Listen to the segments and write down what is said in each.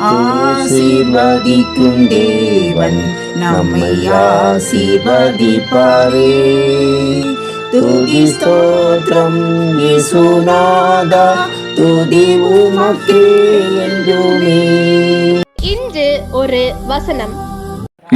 ஆசீர்வதிக்கும் தேவன் நம்மை ஆசீர்வதிப்பாரே. துதி ஸ்தோத்திரம் இயேசுநாதா, துதி உமக்கே என்றுமே. இன்று ஒரு வசனம்.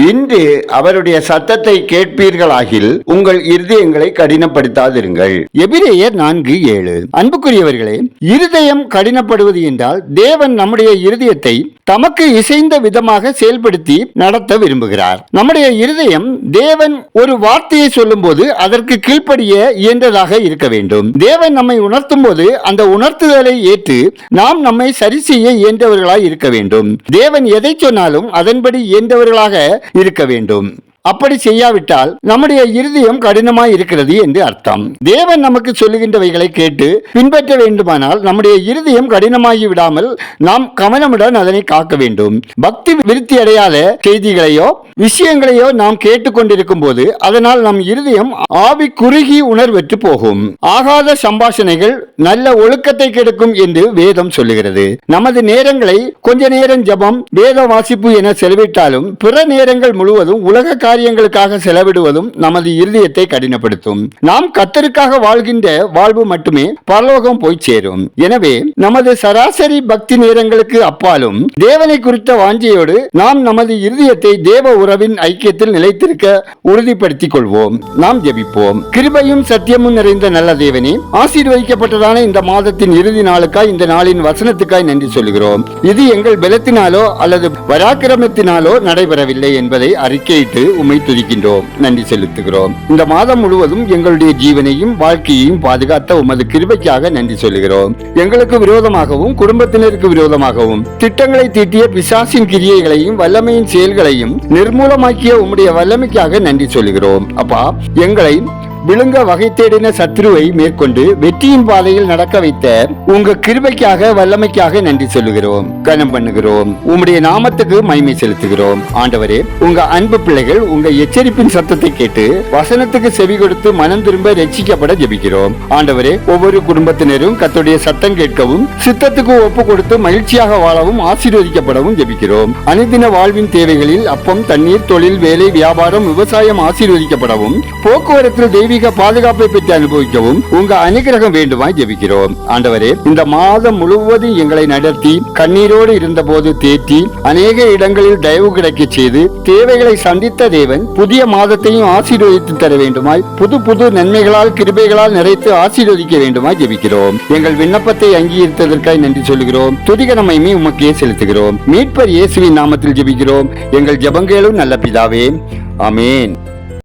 இன்று அவருடைய சத்தத்தை கேட்பீர்களாகில் உங்கள் இருதயங்களை கடினப்படுத்தாதிருங்கள். எபிரேயர் 4:7. அன்புக்குரியவர்களே, இருதயம் கடினப்படுவது என்றால் தேவன் நம்முடைய இருதயத்தை தமக்கு இசைந்த விதமாக செயல்படுத்தி நடத்த விரும்புகிறார். நம்முடைய இருதயம் தேவன் ஒரு வார்த்தையை சொல்லும் போது அதற்கு கீழ்ப்படிய இயன்றதாக இருக்க வேண்டும். தேவன் நம்மை உணர்த்தும் போது அந்த உணர்த்துதலை ஏற்று நாம் நம்மை சரி செய்ய இயன்றவர்களாய் இருக்க வேண்டும். தேவன் எதை சொன்னாலும் அதன்படி இயன்றவர்களாக இருக்க வேண்டும். அப்படி செய்யாவிட்டால் நம்முடைய இருதயம் கடினமாய் இருக்கிறது என்று அர்த்தம். தேவன் நமக்கு சொல்லுகின்றவைகளை கேட்டு பின்பற்ற வேண்டுமானால் நம்முடைய இருதயம் கடினமாகி விடாமல் நாம் கவனமுடன் அதனை காக்க வேண்டும். பக்தி விருத்தி அடையாத செய்திகளையோ விஷயங்களையோ நாம் கேட்டுக்கொண்டிருக்கும் போது அதனால் நம் இருதயம் ஆவி குறுகி உணர்வற்று போகும். ஆகாத சம்பாஷணைகள் நல்ல ஒழுக்கத்தை கெடுக்கும் என்று வேதம் சொல்லுகிறது. நமது நேரங்களை கொஞ்ச நேரம் ஜபம், வேத வாசிப்பு என செலவிட்டாலும் பிற நேரங்கள் முழுவதும் உலக காரியங்களுக்காக செலவிடுவதும் நமது இருதயத்தை கடினப்படுத்தும். நாம் கர்த்தருக்காக வாழ்கின்ற வாழ்வு மட்டுமே பரலோகம் போய் சேரும். எனவே நமது சராசரி பக்தி நேரங்களுக்கு அப்பாலும் தேவனை குறித்த வாஞ்சையோடு நாம் நமது இருதயத்தை தேவ உறவின் ஐக்கியத்தில் நிலைத்திருக்க உறுதிப்படுத்திக் கொள்வோம். நாம் ஜெபிப்போம். கிருபையும் சத்தியமும் நிறைந்த நல்ல தேவனே, ஆசீர்வதிக்கப்பட்டதான இந்த மாதத்தின் இறுதி நாளுக்காய், இந்த நாளின் வசனத்துக்காய் நன்றி சொல்கிறோம். இது எங்கள் பலத்தினாலோ அல்லது பராக்கிரமத்தினாலோ நடைபெறவில்லை என்பதை அறிக்கையிட்டு உம்மை துதிக்கின்றோம், நன்றி செலுத்துகிறோம். இந்த மாதம் முழுவதும் எங்களுடைய ஜீவனையும் வாழ்க்கையையும் பாதுகாத்த உமது கிருபைக்காக நன்றி சொல்கிறோம். எங்களுக்கு விரோதமாகவும் குடும்பத்தினருக்கு விரோதமாகவும் திட்டங்களை தீட்டிய பிசாசின் கிரியைகளையும் வல்லமையின் செயல்களையும் நிர்மூலமாக்கிய உம்முடைய வல்லமைக்காக நன்றி சொல்கிறோம். அப்பா, எங்களை விழுங்க வகை தேடின சத்ருவை மேற்கொண்டு வெற்றியின் பாதையில் நடக்க வைத்த உங்க கிருபைக்காக வல்லமைக்காக நன்றி சொல்லுகிறோம், கனம் பண்ணுகிறோம். உம்முடைய நாமத்துக்கு மகிமை செலுத்துகிறோம். ஆண்டவரே, உங்க அன்பு பிள்ளைகள் உங்க எச்சரிப்பின் சத்தத்தை கேட்டு வசனத்துக்கு செவி கொடுத்து மனம் திரும்ப ரட்சிக்கப்பட ஜெபிக்கிறோம். ஆண்டவரே, ஒவ்வொரு குடும்பத்தினரும் கர்த்தருடைய சத்தம் கேட்கவும் சித்தத்துக்கு ஒப்பு கொடுத்து மகிழ்ச்சியாக வாழவும் ஆசீர்வதிக்கப்படவும் ஜெபிக்கிறோம். அனுதின வாழ்வின் தேவைகளில் அப்பம், தண்ணீர், தொழில், வேலை, வியாபாரம், விவசாயம் ஆசீர்வதிக்கப்படவும் போக்குவரத்தில் தெய்வீக பாதுகாப்பை பெற்று அனுபவிக்கவும் உங்க அனுகிரகம் வேண்டுமாய் ஜெபிக்கிறோம். ஆண்டவரே, இந்த மாதம் முழுவதும் எங்களை நடத்தி கண்ணீரோடு இருந்த போது தேற்றி அநேக இடங்களில் தயவு கிடைக்க செய்து தேவைகளை சந்தித்த தேவன் புதிய மாதத்தையும் ஆசீர்வதித்து தர வேண்டுமாய் புது புது நன்மைகளால் கிருபைகளால் நிறைத்து ஆசீர்வதிக்க வேண்டுமாய் ஜெபிக்கிறோம். எங்கள் விண்ணப்பத்தை அங்கீகரித்ததற்காய் நன்றி சொல்கிறோம். துதிகர மகிமை உமக்கே செலுத்துகிறோம். மீட்பர் இயேசுவின் நாமத்தில் ஜெபிக்கிறோம். எங்கள் ஜெபங்களும் நல்ல பிதாவே, ஆமென்.